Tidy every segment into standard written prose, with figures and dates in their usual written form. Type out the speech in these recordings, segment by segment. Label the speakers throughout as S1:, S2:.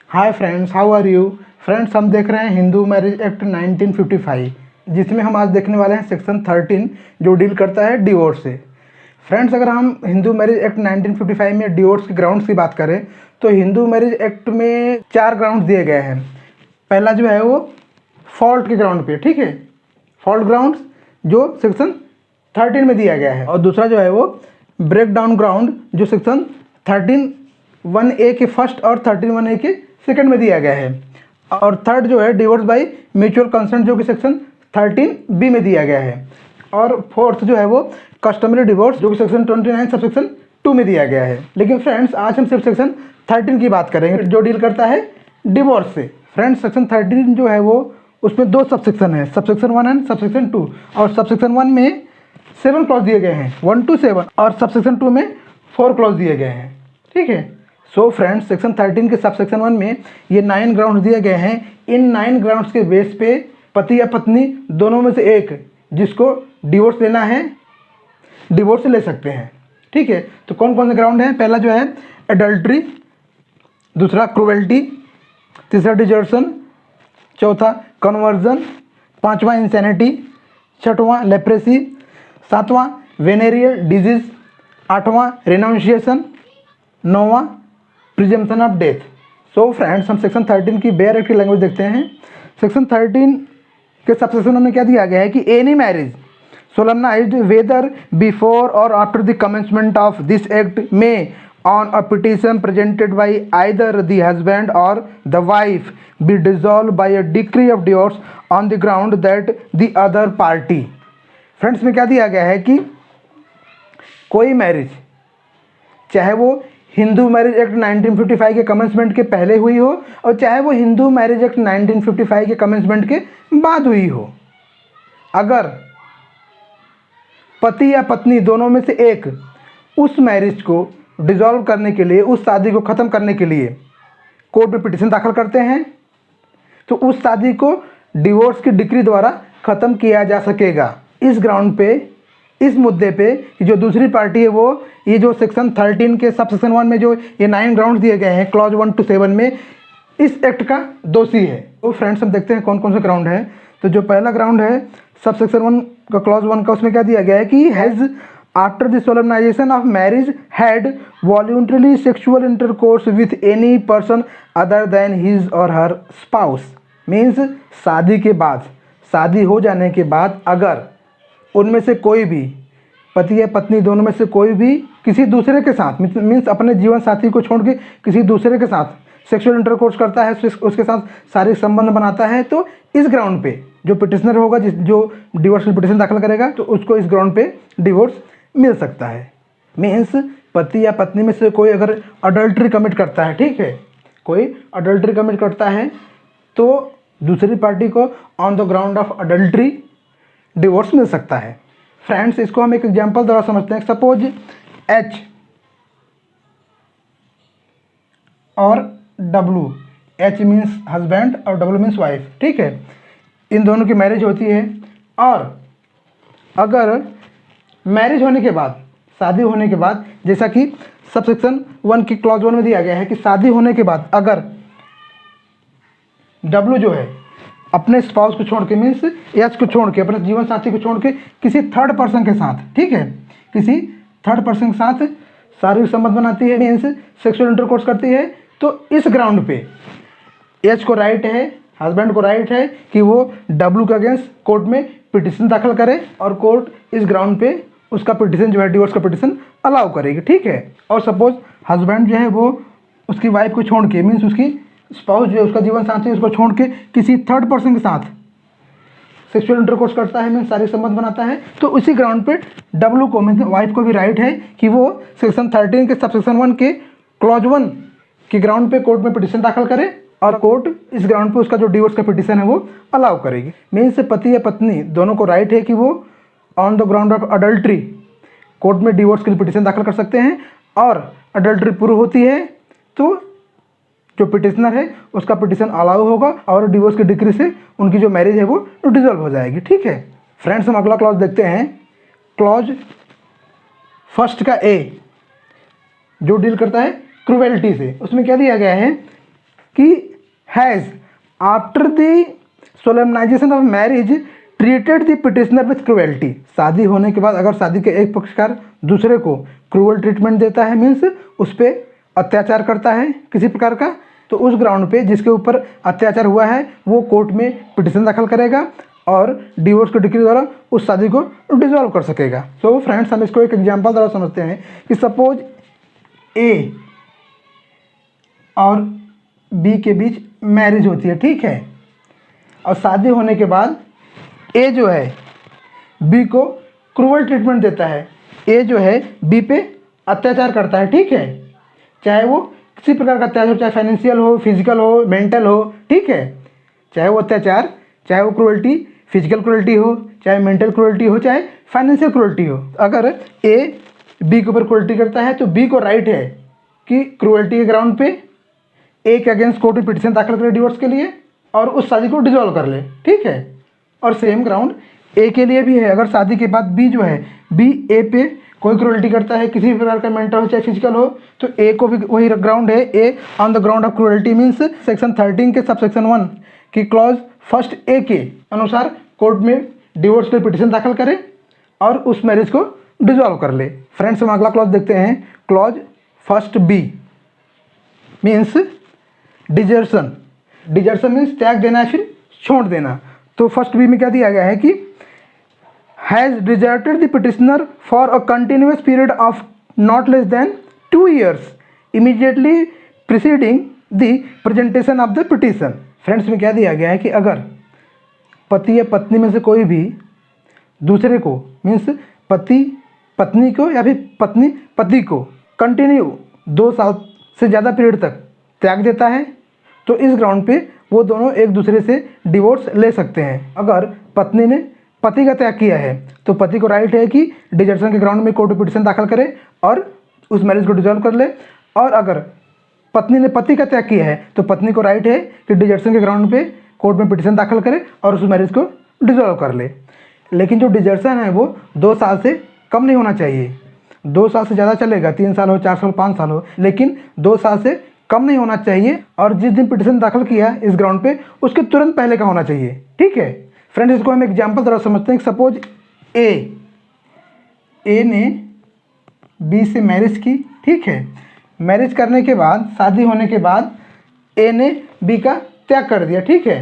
S1: Hi friends, how are you friends. हम देख रहे हैं हिंदू मैरिज एक्ट 1955, जिसमें हम आज देखने वाले हैं सेक्शन 13 जो डील करता है डिवोर्स से। फ्रेंड्स, अगर हम हिंदू मैरिज एक्ट 1955 में डिवोर्स के ग्राउंड्स की बात करें तो हिंदू मैरिज एक्ट में 4 ग्राउंड्स दिए गए हैं। पहला जो है वो फॉल्ट के ग्राउंड पे, ठीक है, फॉल्ट ग्राउंड्स जो सेक्शन 13 में दिया गया है। और दूसरा जो है वो ब्रेक डाउन ग्राउंड जो सेक्शन 13(1)(a) के फर्स्ट और 13(1)(a) के सेकंड में दिया गया है। और थर्ड जो है डिवोर्स बाय म्यूचुअल कंसेंट जो कि सेक्शन 13(b) में दिया गया है। और फोर्थ जो है वो कस्टमरी डिवोर्स जो कि सेक्शन 29 सबसेक्शन 2 में दिया गया है। लेकिन फ्रेंड्स, आज हम सिर्फ सेक्शन 13 की बात करेंगे जो डील करता है डिवोर्स से। फ्रेंड्स, सेक्शन 13 जो है वो उसमें 2 सबसेक्शन है, सबसेक्शन 1 एंड सबसेक्शन 2। और सबसेक्शन 1 में 7 क्लॉज दिए गए हैं, 1 to 7, और सबसेक्शन 2 में 4 क्लॉज दिए गए हैं, ठीक है। सो फ्रेंड्स, सेक्शन 13 के सबसेक्शन 1 में ये 9 ग्राउंड दिए गए हैं। इन 9 ग्राउंड्स के बेस पे पति या पत्नी दोनों में से एक जिसको डिवोर्स लेना है डिवोर्स ले सकते हैं, ठीक है। तो कौन कौन से ग्राउंड हैं? पहला जो है एडल्ट्री, दूसरा क्रूएल्टी, तीसरा डिजर्सन, चौथा कन्वर्जन, पांचवा इंसैनिटी, छठवां लेप्रेसी, सातवां वेनेरियल डिजीज, आठवां रिनाउंशिएशन, नौवां presumption of death. So friends, हम सेक्शन 13 की बेयर एक्ट की लैंग्वेज देखते हैं। सेक्शन 13 के सबसेक्शन में क्या दिया गया है कि any marriage solemnized whether before or after the commencement of this act may on a petition presented by either the husband or the wife be dissolved by a decree of divorce on the ground that the other party। Friends, में क्या दिया गया है कि कोई marriage चाहे वो Hindu marriage act 1955 के कमेंसमेंट के पहले हुई हो और चाहे वो हिंदू मैरिज एक्ट 1955 के कमेंसमेंट के बाद हुई हो, अगर पति या पत्नी दोनों में से एक उस मैरिज को डिसॉल्व करने के लिए, उस शादी को ख़त्म करने के लिए कोर्ट में पिटीशन दाखिल करते हैं तो उस शादी को डिवोर्स की डिक्री द्वारा ख़त्म किया जा सकेगा। इस ग्राउंड पे, इस मुद्दे पे कि जो दूसरी पार्टी है वो ये जो सेक्शन 13 के सबसेक्शन 1 में जो ये 9 ग्राउंड दिए गए हैं क्लॉज 1 to 7 में, इस एक्ट का दोषी है। तो फ्रेंड्स, हम देखते हैं कौन कौन से ग्राउंड है। तो जो पहला ग्राउंड है सबसेक्शन 1 का क्लॉज 1 का, उसमें क्या दिया गया है कि has after the solemnization of marriage had voluntarily sexual intercourse with any person other than his or her spouse. Means शादी के बाद, शादी हो जाने के बाद अगर उनमें से कोई भी, पति या पत्नी दोनों में से कोई भी किसी दूसरे के साथ, मीन्स अपने जीवन साथी को छोड़ के किसी दूसरे के साथ सेक्सुअल इंटरकोर्स करता है, उसके साथ शारीरिक संबंध बनाता है, तो इस ग्राउंड पे जो पिटिशनर होगा, जो डिवोर्स की पिटिशन दाखिल करेगा, तो उसको इस ग्राउंड पे डिवोर्स मिल सकता है। मीन्स पति या पत्नी में से कोई अगर अडल्ट्री कमिट करता है, ठीक है, कोई अडल्ट्री कमिट करता है तो दूसरी पार्टी को on the ground of adultery divorce मिल सकता है। फ्रेंड्स, इसको हम एक एग्जाम्पल द्वारा समझते हैं। सपोज एच और डब्लू, एच मीन्स हस्बैंड और डब्लू मीन्स वाइफ, ठीक है, इन दोनों की मैरिज होती है। और अगर मैरिज होने के बाद, शादी होने के बाद, जैसा कि सबसेक्शन 1 की क्लॉज 1 में दिया गया है कि शादी होने के बाद अगर डब्लू जो है अपने स्पाउस को छोड़ के, मीन्स एच को छोड़ के, अपने जीवन साथी को छोड़ के किसी थर्ड पर्सन के साथ, ठीक है, किसी थर्ड पर्सन के साथ शारीरिक संबंध बनाती है, मीन्स सेक्सुअल इंटरकोर्स करती है, तो इस ग्राउंड पे एच को राइट है, हस्बैंड को राइट है कि वो डब्लू के अगेंस्ट कोर्ट में पिटिशन दाखिल करे और कोर्ट इस ग्राउंड पे उसका पिटिशन जो है डिवोर्स का पिटिशन अलाउ करेगी, ठीक है। और सपोज हस्बैंड जो है वो उसकी वाइफ को छोड़ के, मीन्स उसकी स्पाउस जो है, उसका जीवन साथी, उसको छोड़ के किसी थर्ड पर्सन के साथ सेक्सुअल इंटरकोर्स करता है, मीन्स शारीरिक संबंध बनाता है, तो उसी ग्राउंड पे डब्लू को, मीन्स वाइफ को भी राइट है कि वो सेक्शन 13 के सबसेक्शन 1 के क्लॉज 1 के ग्राउंड पे कोर्ट में पिटिशन दाखिल करे और कोर्ट इस ग्राउंड पे उसका जो डिवोर्स का पिटिशन है वो अलाउ करेगी। मीन्स पति या पत्नी दोनों को राइट है कि वो on the ground of adultery court में डिवोर्स के लिए पिटिशन दाखिल कर सकते हैं। और अडल्ट्री पूरी होती है तो जो पिटिशनर है उसका पिटिशन अलाउ होगा और डिवोर्स की डिक्री से उनकी जो मैरिज है वो डिसॉल्व हो जाएगी, ठीक है। फ्रेंड्स, हम अगला क्लॉज देखते हैं, क्लॉज फर्स्ट का ए, जो डील करता है क्रूएल्टी से। उसमें क्या दिया गया है कि has after the solemnization of marriage treated the petitioner with cruelty. शादी होने के बाद अगर शादी के एक पक्षकार दूसरे को क्रूअल ट्रीटमेंट देता है, मीन्स उस पर अत्याचार करता है किसी प्रकार का, तो उस ग्राउंड पे जिसके ऊपर अत्याचार हुआ है वो कोर्ट में पिटिशन दाखिल करेगा और डिवोर्स के डिक्री द्वारा उस शादी को डिसॉल्व कर सकेगा। सो फ्रेंड्स, हम इसको एक एग्जांपल द्वारा समझते हैं कि सपोज ए और बी के बीच मैरिज होती है, ठीक है, और शादी होने के बाद ए जो है बी को क्रूअल ट्रीटमेंट देता है, ए जो है बी पे अत्याचार करता है, ठीक है, चाहे वो किसी प्रकार का अत्याचार हो, चाहे फाइनेंशियल हो, फिजिकल हो, मेंटल हो, ठीक है, चाहे वो अत्याचार, चाहे वो क्रूअल्टी, फिजिकल क्रूअल्टी हो, चाहे मेंटल क्रूअल्टी हो, चाहे फाइनेंशियल क्रूअल्टी हो। अगर ए बी के ऊपर क्रूअल्टी करता है तो बी को राइट है कि क्रूअल्टी के ग्राउंड पे ए के अगेंस्ट कोर्ट में पिटिशन दाखिल करे डिवोर्स के लिए और उस शादी को डिसॉल्व कर ले, ठीक है। और सेम ग्राउंड ए के लिए भी है। अगर शादी के बाद बी जो है बी ए पे कोई क्रूअल्टी करता है, किसी भी प्रकार का मेंटल हो चाहे फिजिकल हो, तो ए को भी वही ग्राउंड है, A on the ground of cruelty means section 13 के सबसेक्शन 1 की क्लॉज फर्स्ट ए के अनुसार कोर्ट में डिवोर्स के पिटिशन दाखिल करे और उस मैरिज को डिसॉल्व कर ले। फ्रेंड्स, हम अगला क्लॉज देखते हैं, clause first B means desertion. Desertion means त्याग देना है, फिर छोड़ देना। तो फर्स्ट बी में क्या दिया गया है कि has deserted the petitioner for a continuous period of not less than 2 years immediately preceding the presentation of the petition. Friends, में क्या दिया गया है कि अगर पति या पत्नी में से कोई भी दूसरे को मीन्स पति पत्नी को या फिर पत्नी पति को कंटिन्यू 2 साल से ज़्यादा पीरियड तक त्याग देता है तो इस ग्राउंड पे वो दोनों एक दूसरे से डिवोर्स ले सकते हैं। अगर पत्नी ने पति का त्याग किया है तो पति को राइट है कि डिजर्सन के ग्राउंड में कोर्ट में पिटिशन दाखिल करे और उस मैरिज को डिसॉल्व कर ले, और अगर पत्नी ने पति का त्याग किया है तो पत्नी को राइट है कि डिजर्सन के ग्राउंड पे कोर्ट में पिटिशन दाखिल करे और उस मैरिज को डिसॉल्व कर ले। लेकिन जो डिजर्सन है वो 2 साल से कम नहीं होना चाहिए। 2 साल से ज़्यादा चलेगा, 3 साल हो, 4 साल, 5 साल हो, लेकिन 2 साल से कम नहीं होना चाहिए। और जिस दिन पिटिशन दाखिल किया इस ग्राउंड पे उसके तुरंत पहले का होना चाहिए, ठीक है। फ्रेंड्स, इसको हम एग्जाम्पल द्वारा समझते हैं। सपोज ए ने बी से मैरिज की, ठीक है। मैरिज करने के बाद, शादी होने के बाद ए ने बी का त्याग कर दिया, ठीक है,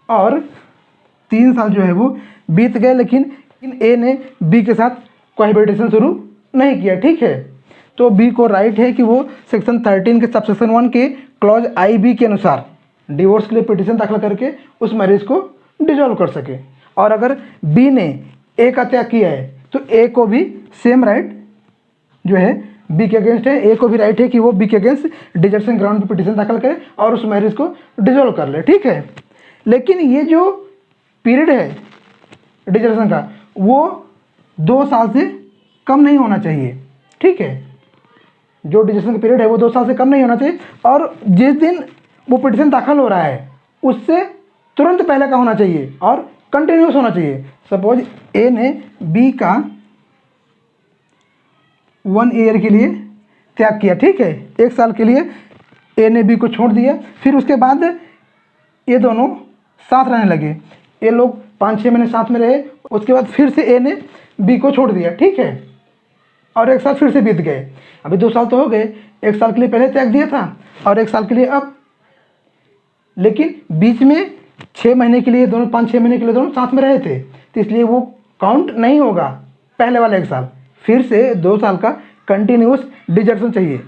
S1: और 3 साल जो है वो बीत गए, लेकिन ए ने बी के साथ कोहैबिटेशन शुरू नहीं किया, ठीक है। तो बी को राइट है कि वो सेक्शन 13 के सबसेक्शन 1 के क्लॉज आई बी के अनुसार डिवोर्स के लिए पिटिशन दाखिल करके उस मैरिज को डिसॉल्व कर सके। और अगर बी ने ए का त्याग किया है तो ए को भी सेम राइट जो है बी के अगेंस्ट है, ए को भी राइट है कि वो बी के अगेंस्ट डिजर्सन ग्राउंड पे पिटिशन दाखिल करे और उस मैरिज को डिसॉल्व कर ले, ठीक है। लेकिन ये जो पीरियड है डिजर्सन का वो 2 साल से कम नहीं होना चाहिए, ठीक है। जो डिजर्सन का पीरियड है वो 2 साल से कम नहीं होना चाहिए और जिस दिन वो पिटिशन दाखिल हो रहा है उससे तुरंत पहले का होना चाहिए और कंटिन्यूस होना चाहिए। सपोज ए ने बी का 1 ईयर के लिए त्याग किया, ठीक है, 1 साल के लिए ए ने बी को छोड़ दिया। फिर उसके बाद ये दोनों साथ रहने लगे, ये लोग 5-6 महीने साथ में रहे। उसके बाद फिर से ए ने बी को छोड़ दिया, ठीक है, और 1 साल फिर से बीत गए। अभी 2 साल तो हो गए, 1 साल के लिए पहले त्याग दिया था और 1 साल के लिए अब, लेकिन बीच में 6 महीने के लिए दोनों 5-6 महीने के लिए दोनों साथ में रहे थे, तो इसलिए वो काउंट नहीं होगा पहले वाला 1 साल। फिर से 2 साल का कंटिन्यूस डिजर्सन चाहिए।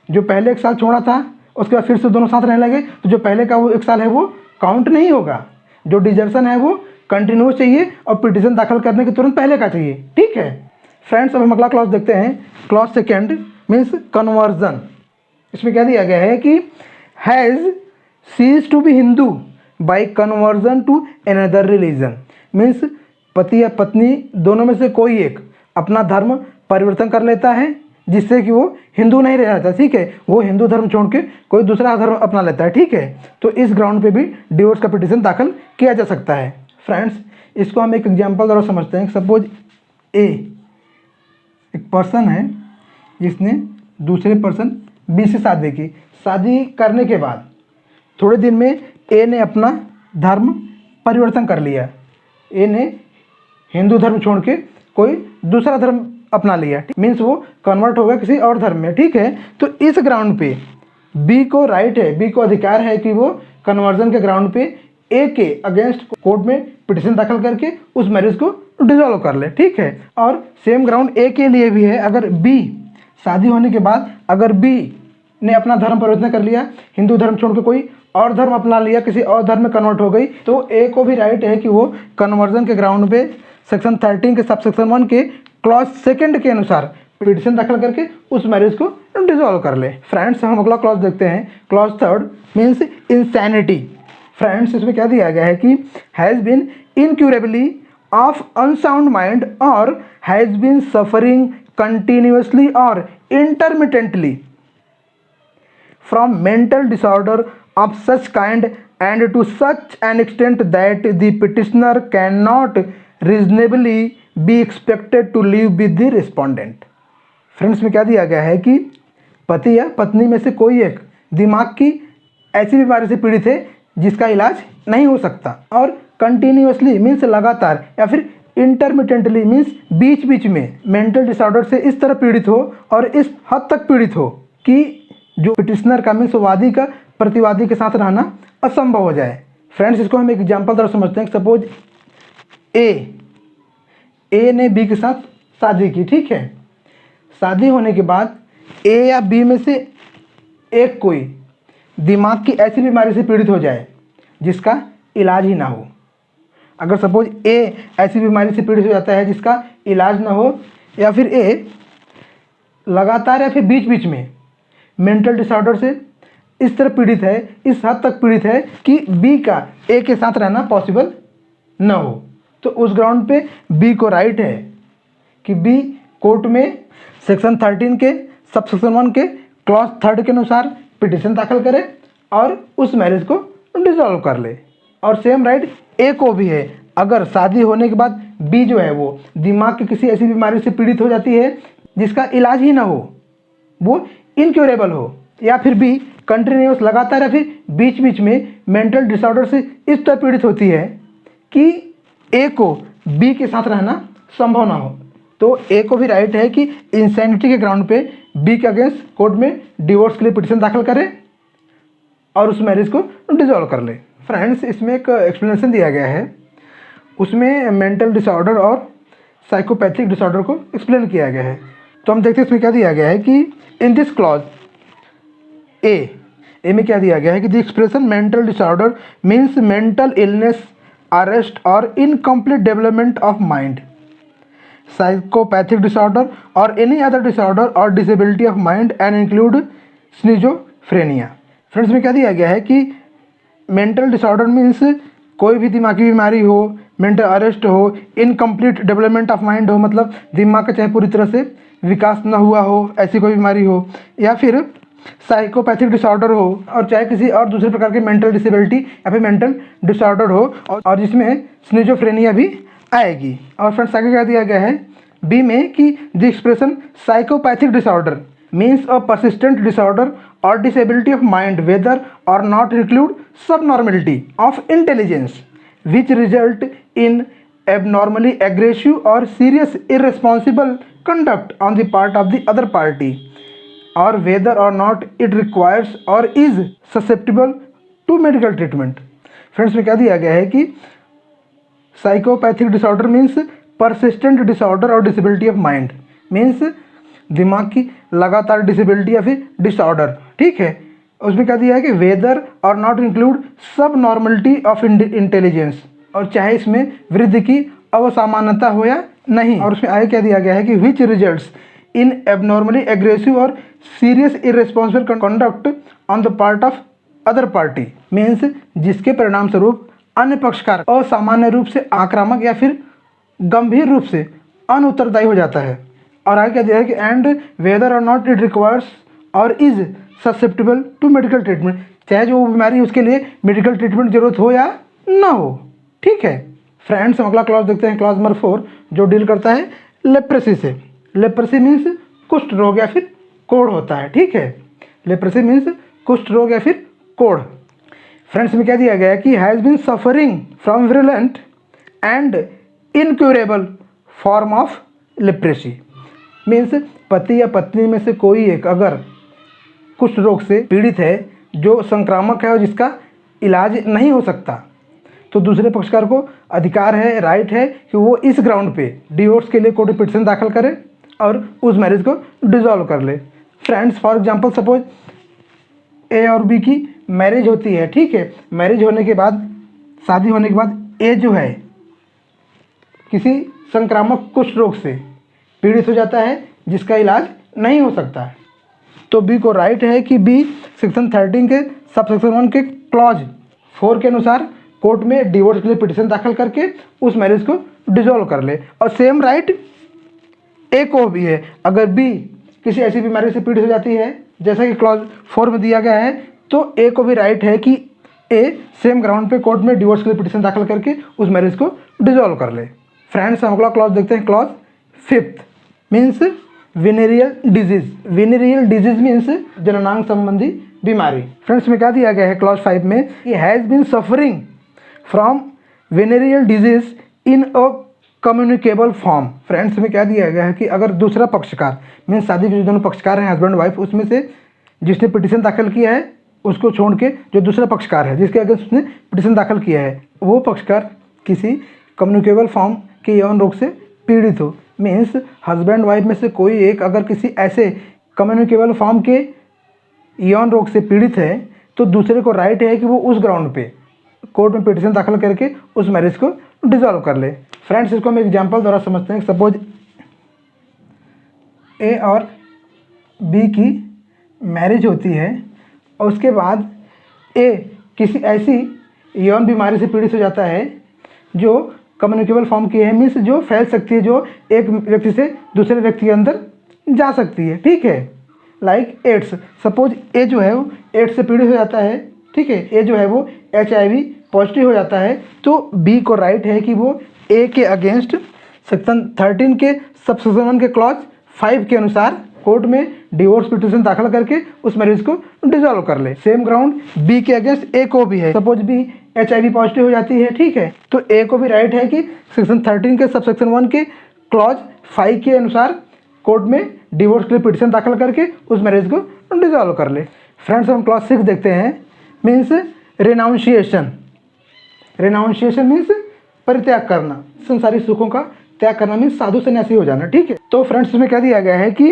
S1: जो पहले 1 साल छोड़ा था उसके बाद फिर से दोनों साथ रहने लगे तो जो पहले का वो 1 साल है वो काउंट नहीं होगा। जो डिजर्सन है वो कंटिन्यूस चाहिए और पिटिशन दाखिल करने के तुरंत पहले का चाहिए, ठीक है। फ्रेंड्स, अब हम अगला क्लॉज देखते हैं। Clause second means conversion. इसमें क्या दिया गया है कि has ceased to be Hindu by conversion to another religion. Means पति या पत्नी दोनों में से कोई एक अपना धर्म परिवर्तन कर लेता है जिससे कि वो हिंदू नहीं रह जाता, ठीक है, वो हिंदू धर्म छोड़ के कोई दूसरा धर्म अपना लेता है, ठीक है। तो इस ग्राउंड पे भी डिवोर्स का पिटिशन दाखिल किया जा सकता है। फ्रेंड्स, इसको हम एक एग्जांपल द्वारा समझते हैं। सपोज एक पर्सन है जिसने दूसरे पर्सन बी से शादी की। शादी करने के बाद थोड़े दिन में ए ने अपना धर्म परिवर्तन कर लिया, ए ने हिंदू धर्म छोड़ के कोई दूसरा धर्म अपना लिया, मीन्स वो कन्वर्ट हो गया किसी और धर्म में, ठीक है। तो इस ग्राउंड पे बी को राइट है, बी को अधिकार है कि वो कन्वर्जन के ग्राउंड पे ए के अगेंस्ट कोर्ट में पिटिशन दाखिल करके उस मैरिज को डिसॉल्व कर ले, ठीक है। और सेम ग्राउंड ए के लिए भी है, अगर बी शादी होने के बाद अगर बी ने अपना धर्म परिवर्तन कर लिया, हिंदू धर्म छोड़ के कोई और धर्म अपना लिया, किसी और धर्म में कन्वर्ट हो गई, तो ए को भी राइट है कि वो कन्वर्जन के ग्राउंड पे सेक्शन 13 के सबसेक्शन 1 के क्लॉज 2 के अनुसार पिटिशन दाखिल करके उस मैरिज को डिसॉल्व कर ले। फ्रेंड्स हम अगला क्लॉज देखते हैं, क्लॉज 3 मीन्स इंसैनिटी। फ्रेंड्स इसमें क्या दिया गया है कि has been incurably of unsound mind or has been suffering continuously or intermittently from mental disorder of such kind and to such an extent that the petitioner cannot reasonably be expected to live with the respondent। Friends में क्या दिया गया है कि पति या पत्नी में से कोई एक दिमाग की ऐसी बीमारी से पीड़ित है जिसका इलाज नहीं हो सकता, और कंटिन्यूसली मीन्स लगातार, या फिर इंटरमिटेंटली मीन्स बीच बीच में मेंटल डिसऑर्डर से इस तरह पीड़ित हो और इस हद तक पीड़ित हो कि जो पिटिशनर का मीन्स वादी का प्रतिवादी के साथ रहना असंभव हो जाए। फ्रेंड्स इसको हम एक एग्जांपल द्वारा समझते हैं। सपोज ए ने बी के साथ शादी की, ठीक है। शादी होने के बाद ए या बी में से एक कोई दिमाग की ऐसी बीमारी से पीड़ित हो जाए जिसका इलाज ही ना हो। अगर सपोज ए ऐसी बीमारी से पीड़ित हो जाता है जिसका इलाज ना हो, या फिर ए लगातार या फिर बीच बीच में मेंटल डिसऑर्डर से इस तरह पीड़ित है, इस हद तक पीड़ित है कि बी का ए के साथ रहना पॉसिबल न हो, तो उस ग्राउंड पे बी को राइट है कि बी कोर्ट में सेक्शन 13 के सबसेक्शन 1 के क्लॉज 3 के अनुसार पिटिशन दाखिल करे और उस मैरिज को डिसॉल्व कर ले। और सेम राइट ए को भी है, अगर शादी होने के बाद बी जो है वो दिमाग की किसी ऐसी बीमारी से पीड़ित हो जाती है जिसका इलाज ही ना हो, वो इनक्यूरेबल हो, या फिर बी कंटिन्यूस लगातार या फिर बीच बीच में मेंटल डिसऑर्डर से इस तरह पीड़ित होती है कि ए को बी के साथ रहना संभव ना हो, तो ए को भी राइट है कि इंसैनिटी के ग्राउंड पे बी के अगेंस्ट कोर्ट में डिवोर्स के लिए पिटिशन दाखिल करे और उस मैरिज को डिसॉल्व कर ले। फ्रेंड्स इसमें एक एक्सप्लेनेशन दिया गया है, उसमें मेंटल डिसऑर्डर और साइकोपैथिक डिसऑर्डर को एक्सप्लेन किया गया है। तो हम देखते हैं इसमें क्या दिया गया है कि इन दिस क्लॉज ए में क्या दिया गया है कि the expression mental disorder means mental illness, arrest or incomplete development of mind, psychopathic disorder or any other disorder or disability of mind and include schizophrenia. Friends में क्या दिया गया है कि मेंटल डिसऑर्डर मीन्स कोई भी दिमागी बीमारी हो, मेंटल अरेस्ट हो, इनकम्प्लीट डेवलपमेंट ऑफ माइंड हो, मतलब दिमाग का चाहे पूरी तरह से विकास न हुआ हो, ऐसी कोई बीमारी हो, या फिर साइकोपैथिक डिसऑर्डर हो, और चाहे किसी और दूसरे प्रकार की मेंटल डिसेबिलिटी या फिर मेंटल डिसऑर्डर हो, और जिसमें स्किज़ोफ्रेनिया भी आएगी। और फ्रेंड्स आगे क्या दिया गया है बी में कि the expression psychopathic disorder means a persistent disorder or disability of mind whether or not include subnormality of intelligence which result in abnormally aggressive or serious irresponsible conduct on the part of the other party, or whether or not it requires or is susceptible to medical treatment। Friends में क्या दिया गया है कि psychopathic disorder means persistent disorder or disability of mind means दिमाग की लगातार disability या फिर डिसऑर्डर, ठीक है। उसमें क्या दिया है कि वेदर और नॉट इंक्लूड सब नॉर्मलिटी ऑफ इंटेलिजेंस, और चाहे इसमें वृद्धि की असामान्यता हो या नहीं। और उसमें आगे क्या दिया गया है कि which results in abnormally aggressive or serious irresponsible conduct on the part of other party means जिसके परिणाम स्वरूप अन्य पक्षकार असामान्य रूप से आक्रामक या फिर गंभीर रूप से अनुत्तरदायी हो जाता है। और आगे क्या दिया है कि and whether or not it requires or is susceptible to medical treatment, चाहे जो बीमारी है उसके लिए मेडिकल ट्रीटमेंट जरूरत हो या ना हो, ठीक है। फ्रेंड्स हम अगला क्लॉज देखते हैं, क्लॉज नंबर 4 जो डील करता है लेप्रेसी से। लेप्रेसी मीन्स कुष्ठ रोग या फिर कोढ़ होता है, ठीक है। लेप्रेसी मीन्स कुष्ठ रोग या फिर कोढ़। फ्रेंड्स में क्या दिया गया है कि has been suffering from virulent and incurable form of leprosy. Means पति या पत्नी में से कोई एक अगर कुष्ठ रोग से पीड़ित है जो संक्रामक है और जिसका इलाज नहीं हो सकता, तो दूसरे पक्षकार को अधिकार है, राइट है कि वो इस ग्राउंड पे डिवोर्स के लिए कोर्ट में पिटीशन दाखिल करे और उस मैरिज को डिसॉल्व कर ले। फ्रेंड्स फॉर एग्जांपल सपोज ए और बी की मैरिज होती है, ठीक है। मैरिज होने के बाद, शादी होने के बाद ए जो है किसी संक्रामक कुष्ठ रोग से पीड़ित हो जाता है जिसका इलाज नहीं हो सकता है, तो बी को राइट है कि बी सेक्शन 13 के सब सेक्शन 1 के क्लॉज 4 के अनुसार कोर्ट में डिवोर्स के लिए पिटीशन दाखिल करके उस मैरिज को डिसॉल्व कर ले। और सेम राइट ए को भी है। अगर बी किसी ऐसी बीमारी से पीड़ित हो जाती है जैसा कि क्लॉज 4 में दिया गया है, तो ए को भी राइट है कि ए सेम ग्राउंड पे कोर्ट में डिवोर्स के लिए पिटीशन दाखिल करके उस मैरिज को डिसॉल्व कर ले। फ्रेंड्स हम अगला क्लॉज देखते हैं, clause 5 means venereal disease. Venereal disease means जननांग संबंधी बीमारी। फ्रेंड्स में क्या दिया गया है क्लॉज 5 में कि has been suffering from venereal disease in a communicable form. Friends में क्या दिया गया है कि अगर दूसरा पक्षकार मीन्स शादी के जो दोनों पक्षकार हैं हस्बैंड वाइफ, उसमें से जिसने पिटीशन दाखिल किया है उसको छोड़ के जो दूसरा पक्षकार है जिसके अगेंस्ट उसने पिटीशन दाखिल किया है, वो पक्षकार किसी कम्युनिकेबल फॉर्म के यौन रोग से पीड़ित हो। मीन्स हस्बैंड वाइफ में से कोई एक अगर किसी ऐसे कम्युनिकेबल फॉर्म के यौन रोग से पीड़ित है, तो दूसरे को राइट है कि वो उस ग्राउंड पे कोर्ट में पिटीशन दाखिल करके उस मैरिज को डिसॉल्व कर ले। फ्रेंड्स इसको हम एग्जांपल द्वारा समझते हैं। सपोज ए और बी की मैरिज होती है और उसके बाद ए किसी ऐसी यौन बीमारी से पीड़ित हो जाता है जो कम्युनिकेबल फॉर्म की है, मीन्स जो फैल सकती है, जो एक व्यक्ति से दूसरे व्यक्ति के अंदर जा सकती है, ठीक है। Like ads. सपोज ए जो है वो एड्स से पीड़ित हो जाता है, ठीक है। ए जो है वो HIV पॉजिटिव हो जाता है, तो बी को राइट है कि वो ए के अगेंस्ट सेक्शन 13 के सब सेक्शन 1 के क्लॉज 5 के अनुसार कोर्ट में डिवोर्स पिटीशन दाखिल करके उस मैरिज को डिसॉल्व कर ले। सेम ग्राउंड बी के अगेंस्ट ए को भी है। सपोज बी HIV पॉजिटिव हो जाती है, ठीक है, तो ए को भी राइट है कि सेक्शन 13 के सब सेक्शन 1 के क्लॉज 5 के अनुसार कोर्ट में डिवोर्स के लिए पिटीशन दाखिल करके उस मैरिज को डिसॉल्व कर ले। फ्रेंड्स हम क्लॉज 6 देखते हैं, मीन्स रेनाउंशिएशन। रेनाउंशिएशन मीन्स परित्याग करना, संसारी सुखों का त्याग करना, मीन्स साधु सन्यासी हो जाना, ठीक है। तो फ्रेंड्स इसमें क्या दिया गया है कि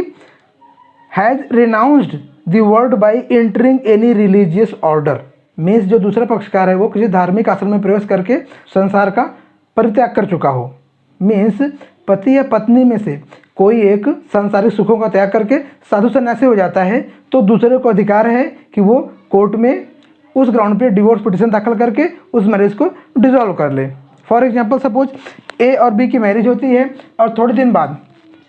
S1: has renounced the word by entering any religious order. Means जो दूसरा पक्षकार है वो किसी धार्मिक आश्रम में प्रवेश करके संसार का परित्याग कर चुका हो। मीन्स पति या पत्नी में से कोई एक सांसारिक सुखों का त्याग करके साधु सन्यासी हो जाता है, तो दूसरे को अधिकार है कि वो कोर्ट में उस ग्राउंड पे डिवोर्स पिटीशन दाखिल करके उस मैरिज को डिसॉल्व कर ले। फॉर एग्जांपल सपोज ए और बी की मैरिज होती है और थोड़े दिन बाद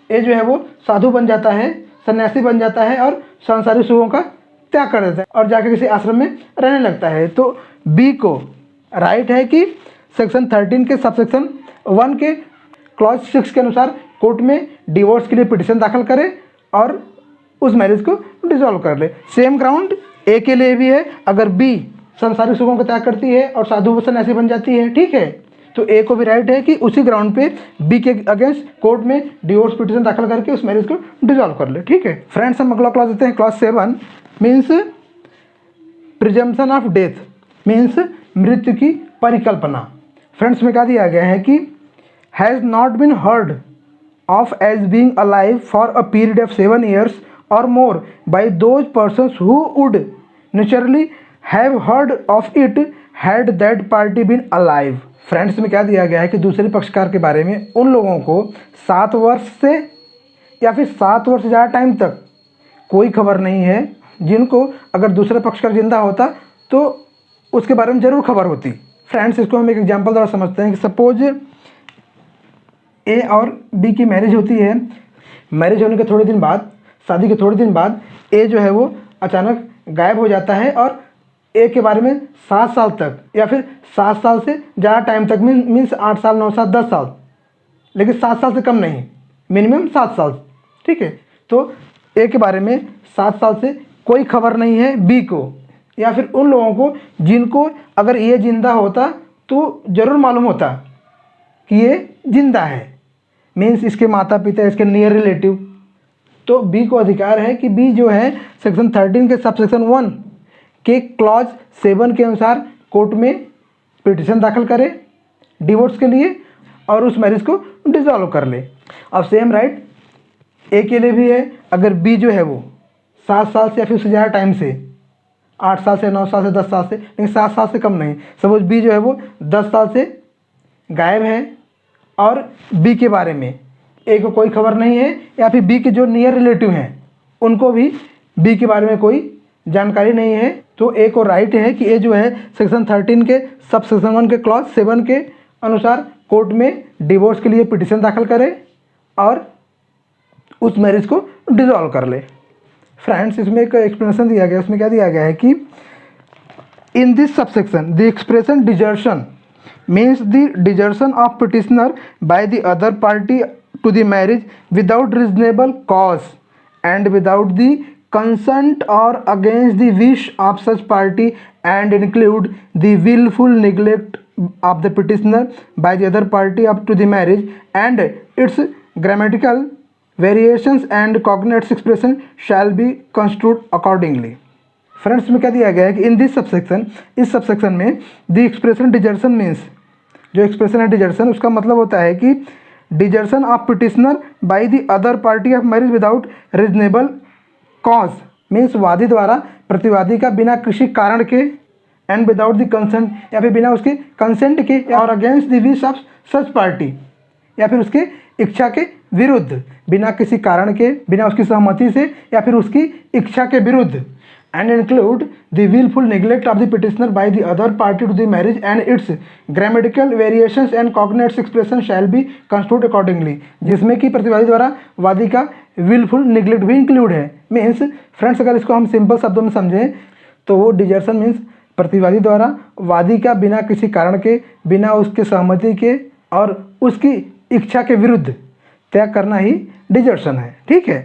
S1: ए जो है वो साधु बन जाता है, सन्यासी बन जाता है और सांसारिक सुखों का त्याग कर देता है और जाकर किसी आश्रम में रहने लगता है, तो बी को राइट है कि सेक्शन 13 के सब सेक्शन 1 के क्लॉज 6 के अनुसार कोर्ट में डिवोर्स के लिए पिटीशन दाखिल करे और उस मैरिज को डिसॉल्व कर ले। सेम ग्राउंड ए के लिए भी है। अगर बी सांसारिक सुखों का त्याग करती है और साधु सन्यासी बन जाती है, ठीक है, तो ए को भी राइट है कि उसी ग्राउंड पे बी के अगेंस्ट कोर्ट में डिवोर्स पिटीशन दाखिल करके उस मैरिज को डिसॉल्व कर ले, ठीक है। फ्रेंड्स हम अगला क्लॉज देते हैं, clause 7 means presumption of death, means मृत्यु की परिकल्पना। फ्रेंड्स में क्या दिया गया है कि has not been heard of as being alive for a period of 7 years or more by those persons who would naturally have heard of it had that party been alive। Friends में क्या दिया गया है कि दूसरे पक्षकार के बारे में उन लोगों को 7 वर्ष से या फिर 7 वर्ष से ज़्यादा टाइम तक कोई खबर नहीं है, जिनको अगर दूसरा पक्षकार जिंदा होता तो उसके बारे में ज़रूर खबर होती। फ्रेंड्स इसको हम एक एग्जांपल द्वारा समझते हैं कि सपोज ए और बी की मैरिज होती है। मैरिज होने के थोड़े दिन बाद, शादी के थोड़े दिन बाद ए जो है वो अचानक गायब हो जाता है और ए के बारे में 7 साल तक या फिर 7 साल से ज़्यादा टाइम तक, मीन्स 8 साल 9 साल 10 साल, लेकिन 7 साल से कम नहीं, मिनिमम 7 साल, ठीक है। तो ए के बारे में 7 साल से कोई खबर नहीं है बी को, या फिर उन लोगों को जिनको अगर ये जिंदा होता तो ज़रूर मालूम होता कि ये जिंदा है, मीन्स इसके माता पिता, इसके नियर रिलेटिव। तो बी को अधिकार है कि बी जो है सेक्शन 13 के सब सेक्शन 1 के क्लॉज 7 के अनुसार कोर्ट में पिटिशन दाखिल करे डिवोर्स के लिए और उस मैरिज को डिसॉल्व कर ले। अब सेम राइट ए के लिए भी है। अगर बी जो है वो 7 साल से या फिर उससे ज़्यादा टाइम से, 8 साल से, 9 साल से, 10 साल से, लेकिन 7 साल से कम नहीं, सपोज बी जो है वो 10 साल से गायब है और बी के बारे में ए को कोई खबर नहीं है, या फिर बी के जो नियर रिलेटिव हैं उनको भी बी के बारे में कोई जानकारी नहीं है, तो ए को राइट है कि ए जो है सेक्शन 13 के सब सेक्शन 1 के क्लॉज 7 के अनुसार कोर्ट में डिवोर्स के लिए पिटिशन दाखिल करे और उस मैरिज को डिसॉल्व कर ले। फ्रेंड्स, इसमें एक एक्सप्लेनेशन दिया गया है, उसमें क्या दिया गया है कि in this subsection the expression desertion means the desertion of petitioner by the other party to the marriage without reasonable cause and without the consent or against the wish of such party and include the wilful neglect of the petitioner by the other party up to the marriage and its grammatical variations and cognates expression shall be construed accordingly। Friends, में क्या दिया गया है कि in this subsection, इस subsection में the expression desertion means, जो expression है डिजर्शन उसका मतलब होता है कि desertion of petitioner by the other party of marriage without reasonable cause means वादी द्वारा प्रतिवादी का बिना किसी कारण के एंड विदाउट द कंसेंट या फिर बिना उसके कंसेंट के और against the wish of such party या फिर उसके इच्छा के विरुद्ध, बिना किसी कारण के, बिना उसकी सहमति से या फिर उसकी इच्छा के विरुद्ध, and include the wilful neglect of the petitioner by the other party to the marriage and its grammatical variations and cognates expression shall be construed accordingly, जिसमें कि प्रतिवादी द्वारा वादी का विलफुल निग्लेक्ट भी इंक्लूड है। मीन्स फ्रेंड्स, अगर इसको हम सिंपल शब्दों में समझें तो वो डिजर्शन मीन्स प्रतिवादी द्वारा वादी का बिना किसी कारण के, बिना उसके सहमति के और उसकी इच्छा के विरुद्ध त्याग करना ही डिजर्शन है। ठीक है।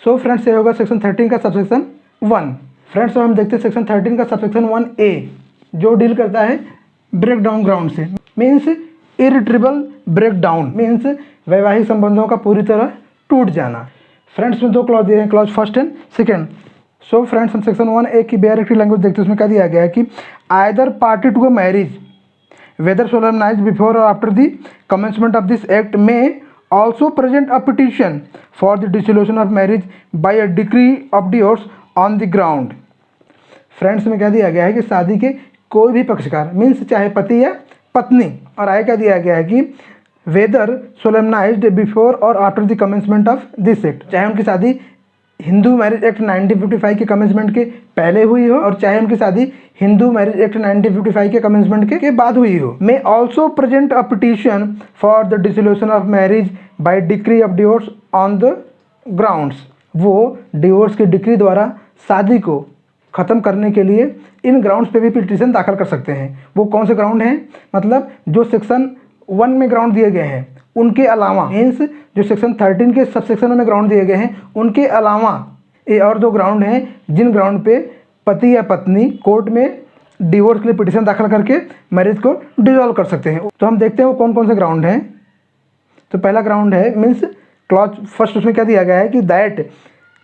S1: सो फ्रेंड्स, ये होगा सेक्शन 13 का सबसेक्शन 1। फ्रेंड्स, हम देखते हैं सेक्शन 13 का सबसेक्शन 1A जो डील करता है ब्रेक डाउन ग्राउंड से, मीन्स इरिट्रेबल ब्रेक डाउन मीन्स वैवाहिक संबंधों का पूरी तरह टूट जाना। फ्रेंड्स, में 2 क्लॉज दिए हैं, clause first and second. So friends, हम सेक्शन 1A की बेयर एक्टिव लैंग्वेज देखते हैं। उसमें क्या दिया गया है कि either party to a marriage whether solemnized before और after the commencement of this act में also present a petition for the dissolution of marriage by a decree of divorce on the ground. Friends, में क्या दिया गया है कि शादी के कोई भी पक्षकार मीन्स चाहे पति या पत्नी, और आगे क्या दिया गया है कि वेदर सोलमनाइज्ड बिफोर और after the commencement of this act, चाहे उनकी शादी हिंदू मैरिज एक्ट 1955 के कमेंसमेंट के पहले हुई हो और चाहे उनकी शादी हिंदू मैरिज एक्ट 1955 के कमेंसमेंट के बाद हुई हो, may also present a petition for the dissolution of marriage bye decree of divorce on the grounds. वो डिवोर्स की डिक्री द्वारा शादी को ख़त्म करने के लिए इन ग्राउंड्स पे भी पिटिशन दाखिल कर सकते हैं। वो कौन से ग्राउंड हैं? मतलब जो सेक्शन 1 में ग्राउंड दिए गए हैं उनके अलावा, मीन्स जो सेक्शन 13 के सब सेक्शनों में ग्राउंड दिए गए हैं उनके अलावा ये और 2 ग्राउंड हैं जिन ग्राउंड पे पति या पत्नी कोर्ट में डिवोर्स के लिए पिटिशन दाखिल करके मैरिज को डिसॉल्व कर सकते हैं। तो हम देखते हैं वो कौन कौन से ग्राउंड हैं। तो पहला ग्राउंड है मीन्स क्लॉज फर्स्ट, उसमें क्या दिया गया है कि that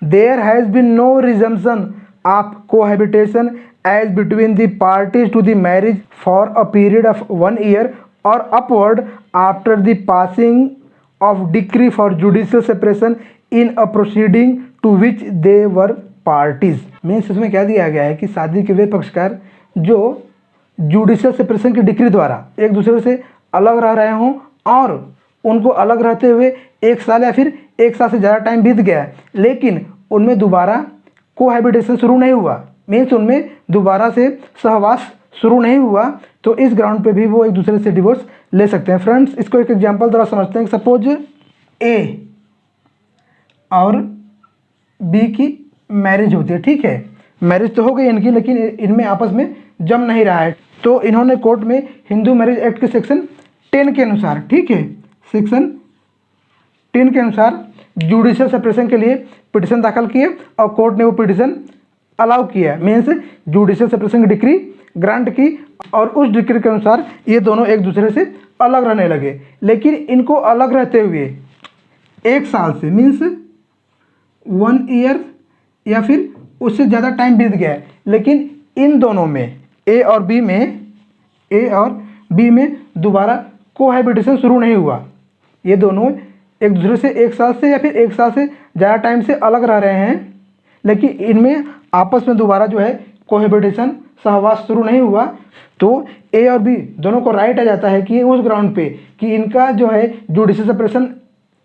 S1: there has been no resumption of cohabitation as between the parties to the marriage for a period of 1 year और upward after the passing of decree for judicial separation in a proceeding to which they were parties. Means इसमें क्या दिया गया है कि शादी के वे पक्षकार जो जुडिशियल सेपरेशन की डिक्री द्वारा एक दूसरे से अलग रह रहे हों और उनको अलग रहते हुए 1 साल या फिर 1 साल से ज़्यादा टाइम बीत गया है, लेकिन उनमें दोबारा कोहैबिटेशन शुरू नहीं हुआ, मीन्स उनमें दोबारा से सहवास शुरू नहीं हुआ, तो इस ग्राउंड पे भी वो एक दूसरे से डिवोर्स ले सकते हैं। फ्रेंड्स, इसको एक एग्जांपल द्वारा समझते हैं। सपोज ए और बी की मैरिज होती है, ठीक है, मैरिज तो हो गई इनकी, लेकिन इनमें आपस में जम नहीं रहा है, तो इन्होंने कोर्ट में हिंदू मैरिज एक्ट के सेक्शन 10 के अनुसार, ठीक है, सेक्शन 10 के अनुसार जुडिशियल सेपरेशन के लिए पिटिशन दाखिल किए और कोर्ट ने वो पिटिशन अलाउ किया, मीन्स जुडिशियल सेपरेशन की डिक्री ग्रांट की, और उस डिक्री के अनुसार ये दोनों एक दूसरे से अलग रहने लगे। लेकिन इनको अलग रहते हुए 1 साल से, मीन्स 1 ईयर या फिर उससे ज़्यादा टाइम बीत गया है, लेकिन इन दोनों में ए और बी में दोबारा कोहैबिटेशन शुरू नहीं हुआ। ये दोनों एक दूसरे से 1 साल से या फिर 1 साल से ज़्यादा टाइम से अलग रह रहे हैं, लेकिन इनमें आपस में दोबारा जो है कोहैबिटेशन सहवास शुरू नहीं हुआ। तो ए और बी दोनों को राइट आ जाता है कि उस ग्राउंड पे कि इनका जो है जुडिशियल सेपरेशन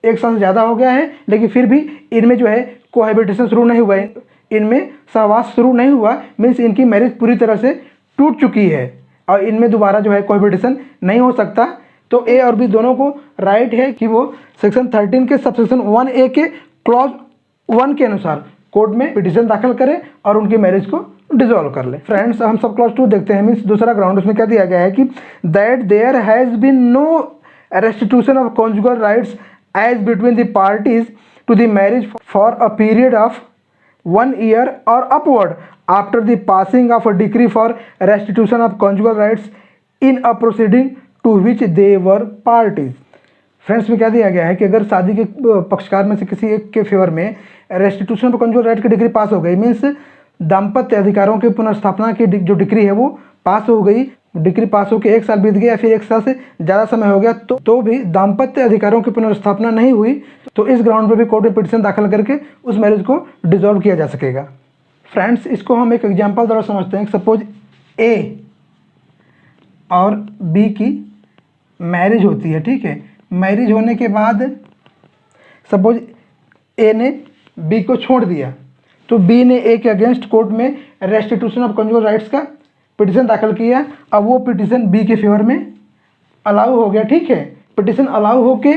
S1: 1 साल से ज़्यादा हो गया है, लेकिन फिर भी इनमें जो है कोहैबिटेशन शुरू नहीं हुआ है, इनमें सहवास शुरू नहीं हुआ, मीन्स इनकी मैरिज पूरी तरह से टूट चुकी है और इनमें दोबारा जो है कोहैबिटेशन नहीं हो सकता। तो ए और बी दोनों को राइट है कि वो सेक्शन 13 के सबसेक्शन 1A के क्लॉज 1 के अनुसार कोर्ट में पिटीशन दाखिल करें और उनकी मैरिज को डिसॉल्व कर ले। फ्रेंड्स, हम सब क्लॉज 2 देखते हैं, मीन्स दूसरा ग्राउंड। उसमें क्या दिया गया है कि that there has been no restitution of conjugal rights as between the parties to the marriage for a period of 1 year और upward after the passing of a decree for restitution of conjugal rights in a proceeding to which they were parties. Friends, में क्या दिया गया है कि अगर शादी के पक्षकार में से किसी एक के फेवर में रेस्टिट्यूशन ऑफ कॉन्जुगल राइट की डिग्री पास हो गई, मीन्स दाम्पत्य अधिकारों की पुनर्स्थापना की जो डिग्री है वो पास हो गई, डिग्री पास होकर 1 साल बीत गया या फिर 1 साल से ज़्यादा समय हो गया, तो भी दाम्पत्य अधिकारों की पुनर्स्थापना नहीं हुई, तो इस ग्राउंड पर भी कोर्ट में पिटीशन दाखिल करके उस मैरिज को डिसॉल्व किया जा सकेगा। फ्रेंड्स, इसको हम एक एग्जाम्पल द्वारा समझते हैं। सपोज ए और बी की मैरिज होती है, ठीक है। मैरिज होने के बाद सपोज ए ने बी को छोड़ दिया, तो बी ने ए के अगेंस्ट कोर्ट में रेस्टिट्यूशन ऑफ कॉन्जुगल राइट्स का पिटीशन दाखिल किया। अब वो पिटीशन बी के फेवर में अलाउ हो गया, ठीक है। पिटीशन अलाउ होके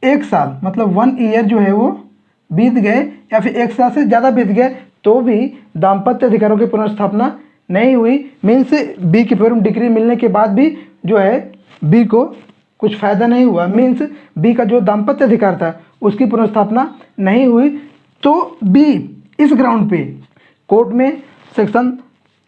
S1: 1 साल मतलब 1 ईयर जो है वो बीत गए या फिर 1 साल से ज़्यादा बीत गए, तो भी दाम्पत्य अधिकारों की पुनर्स्थापना नहीं हुई, मीन्स बी के फेवर में डिग्री मिलने के बाद भी जो है बी को कुछ फ़ायदा नहीं हुआ, मीन्स बी का जो दाम्पत्य अधिकार था उसकी पुनर्स्थापना नहीं हुई। तो बी इस ग्राउंड पे कोर्ट में सेक्शन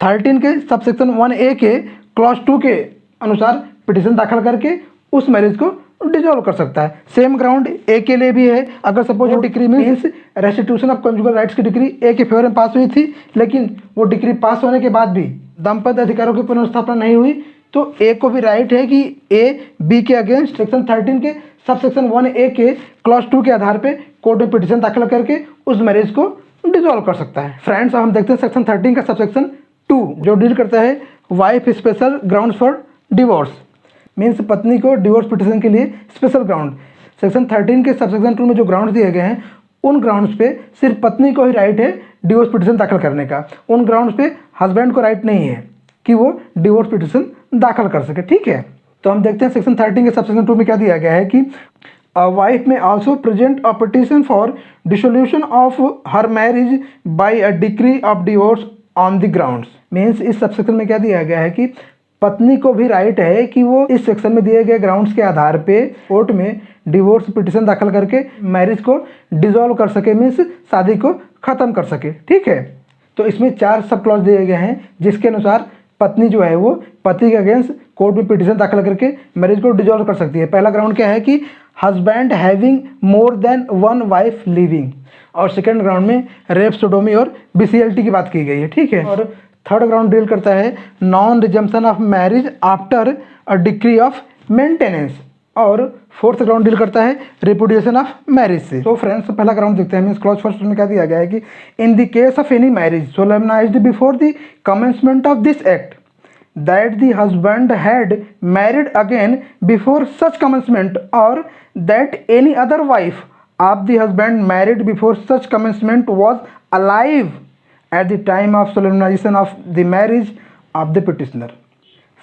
S1: 13 के सबसेक्शन 1A के क्लॉज 2 के अनुसार पिटीशन दाखिल करके उस मैरिज को डिसॉल्व कर सकता है। सेम ग्राउंड ए के लिए भी है। अगर सपोज वो decree means restitution of conjugal rights की डिक्री ए के फेवर में पास हुई थी, लेकिन वो डिक्री पास होने के बाद भी दाम्पत्य अधिकारों की पुनर्स्थापना नहीं हुई, तो ए को भी राइट है कि ए बी के अगेंस्ट सेक्शन 13 के सबसेक्शन 1A के क्लॉज 2 के आधार पे कोर्ट में पिटीशन दाखिल करके उस मैरिज को डिसॉल्व कर सकता है। फ्रेंड्स, हम देखते हैं सेक्शन 13 का सबसेक्शन 2 जो डील करता है wife special grounds for divorce, means पत्नी को डिवोर्स पिटीशन के लिए स्पेशल ग्राउंड। सेक्शन 13 के सबसेक्शन 2 में जो ग्राउंड्स दिए गए हैं उन ग्राउंड्स पे सिर्फ पत्नी को ही राइट है डिवोर्स पिटीशन दाखिल करने का। उन ग्राउंड्स पे हस्बैंड को राइट नहीं है कि वो डिवोर्स पिटीशन दाखिल कर सके, ठीक है। तो हम देखते हैं सेक्शन 13 के सबसेक्शन 2 में क्या दिया गया है कि अ वाइफ में also present a petition for dissolution of her marriage by a decree of divorce on the grounds. Means इस सबसेक्शन में क्या दिया गया है कि पत्नी को भी राइट है कि वो इस सेक्शन में दिए गए ग्राउंड्स के आधार पे कोर्ट में डिवोर्स पिटीशन दाखिल करके मैरिज को डिसॉल्व कर सके, मीन्स शादी को ख़त्म कर सके, ठीक है। तो इसमें 4 सब क्लॉज दिए गए हैं जिसके अनुसार पत्नी जो है वो पति के अगेंस्ट कोर्ट में पिटीशन दाखिल करके मैरिज को डिसॉल्व कर सकती है। पहला ग्राउंड क्या है कि husband having more than 1 wife living, और सेकंड ग्राउंड में रेप, सोडोमी और BCLT की बात की गई है, ठीक है। और थर्ड ग्राउंड डील करता है non resumption of marriage after a decree of maintenance, और फोर्थ ग्राउंड डील करता है रिपुडिएशन ऑफ मैरिज से। तो फ्रेंड्स, पहला ग्राउंड देखते हैं। मीन्स क्लॉज फर्स्ट में क्या दिया गया है कि in the case of any marriage solemnized before the commencement of this act that the husband had married again before such commencement, और that any other wife of the husband married before such commencement was alive at the time of solemnization of the marriage of the petitioner.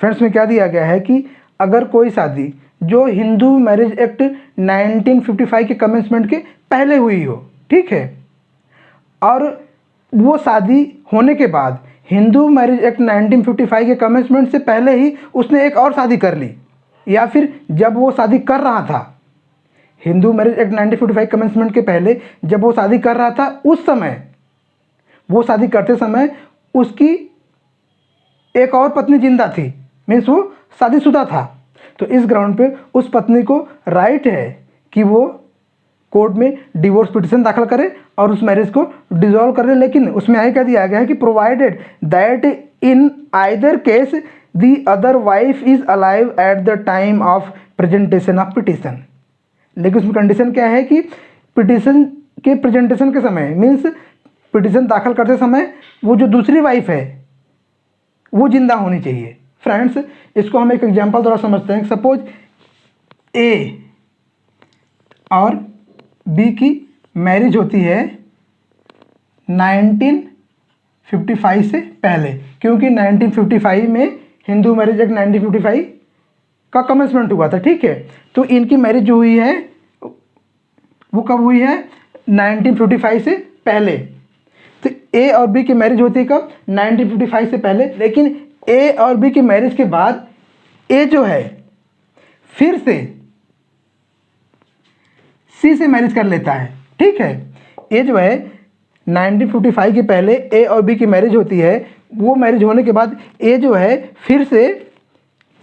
S1: Friends, में क्या दिया गया है कि अगर कोई शादी जो हिंदू मैरिज एक्ट 1955 के कमेंसमेंट के पहले हुई हो, ठीक है, और वो शादी होने के बाद हिंदू मैरिज एक्ट 1955 के कमेंसमेंट से पहले ही उसने एक और शादी कर ली, या फिर जब वो शादी कर रहा था, हिंदू मैरिज एक्ट 1955 कमेंसमेंट के पहले जब वो शादी कर रहा था उस समय वो शादी करते समय उसकी एक और पत्नी जिंदा थी, मीन्स वो शादीशुदा था। तो इस ग्राउंड पे उस पत्नी को राइट है कि वो कोर्ट में डिवोर्स पिटिशन दाखिल करे और उस मैरिज को डिसॉल्व करे। लेकिन उसमें आगे क्या दिया गया है कि provided that in either case the other wife is alive at the time of presentation of petition. लेकिन उसमें कंडीशन क्या है कि पिटिशन के प्रेजेंटेशन के समय, मीन्स पिटिशन दाखिल करते समय वो जो दूसरी वाइफ है वो जिंदा होनी चाहिए। फ्रेंड्स, इसको हम एक एग्जांपल द्वारा समझते हैं। सपोज ए और बी की मैरिज होती है 1955 से पहले, क्योंकि 1955 में हिंदू मैरिज एक्ट 1955 का कमेंसमेंट हुआ था, ठीक है। तो इनकी मैरिज जो हुई है वो कब हुई है? 1955 से पहले। तो ए और बी की मैरिज होती है कब? 1955 से पहले। लेकिन ए और बी की मैरिज के बाद ए जो है फिर से सी से मैरिज कर लेता है, ठीक है। ए जो है 1955 के पहले ए और बी की मैरिज होती है, वो मैरिज होने के बाद ए जो है फिर से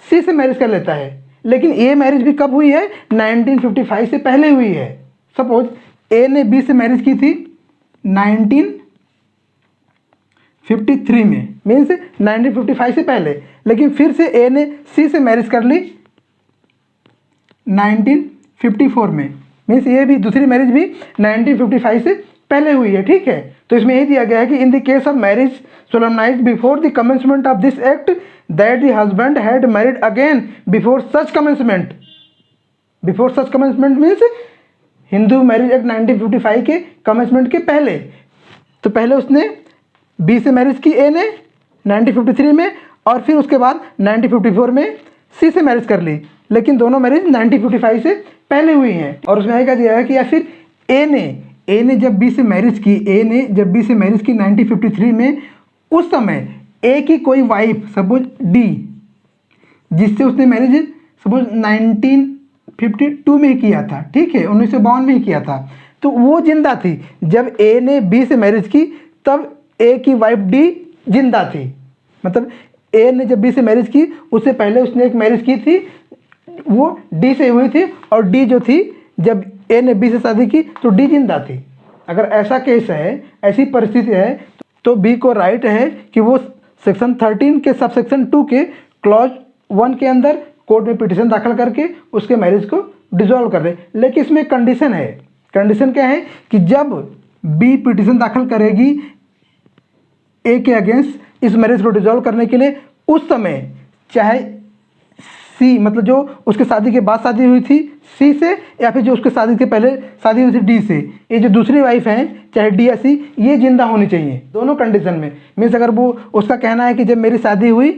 S1: सी से मैरिज कर लेता है। लेकिन ये मैरिज भी कब हुई है? 1955 से पहले हुई है। सपोज ए ने बी से मैरिज की थी 1953 में, मीन्स 1955 से पहले। लेकिन फिर से ए ने सी से मैरिज कर ली 1954 में, मीन्स ये भी दूसरी मैरिज भी 1955 से पहले हुई है, ठीक है। तो इसमें यही दिया गया है कि in the case of marriage solemnized before the commencement of this act that the husband had married again before such commencement. Before such commencement means Hindu marriage act 1955 के कमेंसमेंट के पहले। तो पहले उसने बी से मैरिज की ए ने 1953 में, और फिर उसके बाद 1954 में सी से मैरिज कर ली। लेकिन दोनों मैरिज 1955 से पहले हुई हैं। और उसमें क्या दिया है कि या फिर ए ने जब बी से मैरिज की, 1953 में, उस समय ए की कोई वाइफ सपोज डी, जिससे उसने मैरिज सपोज 1952 में ही किया था, ठीक है, 1952 में ही किया था, तो वो जिंदा थी। जब ए ने बी से मैरिज की तब ए की वाइफ डी जिंदा थी। मतलब ए ने जब बी से मैरिज की उससे पहले उसने एक मैरिज की थी, वो डी से हुई थी, और डी जो थी जब ए ने बी से शादी की तो डी जिंदा थी। अगर ऐसा केस है, ऐसी परिस्थिति है, तो बी को राइट है कि वो सेक्शन 13 के सब सेक्शन 2 के क्लॉज 1 के अंदर कोर्ट में पिटिशन दाखिल करके उसके मैरिज को डिसॉल्व कर दे। लेकिन इसमें कंडीशन है। कंडीशन क्या है कि जब बी पिटिशन दाखिल करेगी ए के अगेंस्ट इस मैरिज को डिसॉल्व करने के लिए, उस समय चाहे सी, मतलब जो उसके शादी के बाद शादी हुई थी सी से, या फिर जो उसके शादी के पहले शादी हुई थी डी से, ये जो दूसरी वाइफ हैं चाहे डी या सी, ये जिंदा होनी चाहिए दोनों कंडीशन में। मीन्स अगर वो उसका कहना है कि जब मेरी शादी होने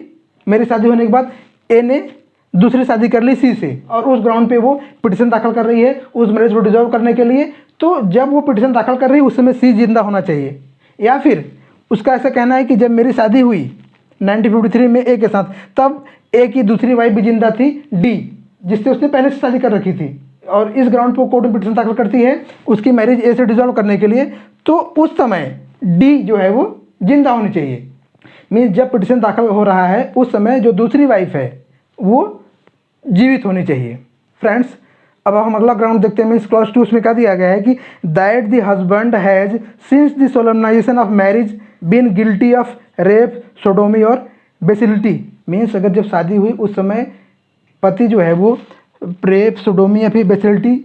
S1: के बाद ए ने दूसरी शादी कर ली सी से, और उस ग्राउंड पे वो पिटिशन दाखिल कर रही है उस मैरिज को डिसॉल्व करने के लिए, तो जब वो पिटिशन दाखिल कर रही है उस समय सी जिंदा होना चाहिए। या फिर उसका ऐसा कहना है कि जब मेरी शादी हुई 1953 में ए के साथ, तब ए की दूसरी वाइफ भी जिंदा थी डी, जिससे उसने पहले से शादी कर रखी थी, और इस ग्राउंड पर कोर्ट में पिटिशन दाखिल करती है उसकी मैरिज ए से डिसॉल्व करने के लिए, तो उस समय डी जो है वो जिंदा होनी चाहिए। मीन्स जब पिटिशन दाखिल हो रहा है उस समय जो दूसरी वाइफ है वो जीवित होनी चाहिए। फ्रेंड्स, अब हम अगला ग्राउंड देखते हैं। मीन्स क्लॉज 2 उसमें क्या दिया गया है कि that the husband has since the solemnization of marriage been guilty of rape, sodomy और बेसिलिटी। मीन्स अगर जब शादी हुई उस समय पति जो है वो रेप, सोडोमी या फिर बेसिलिटी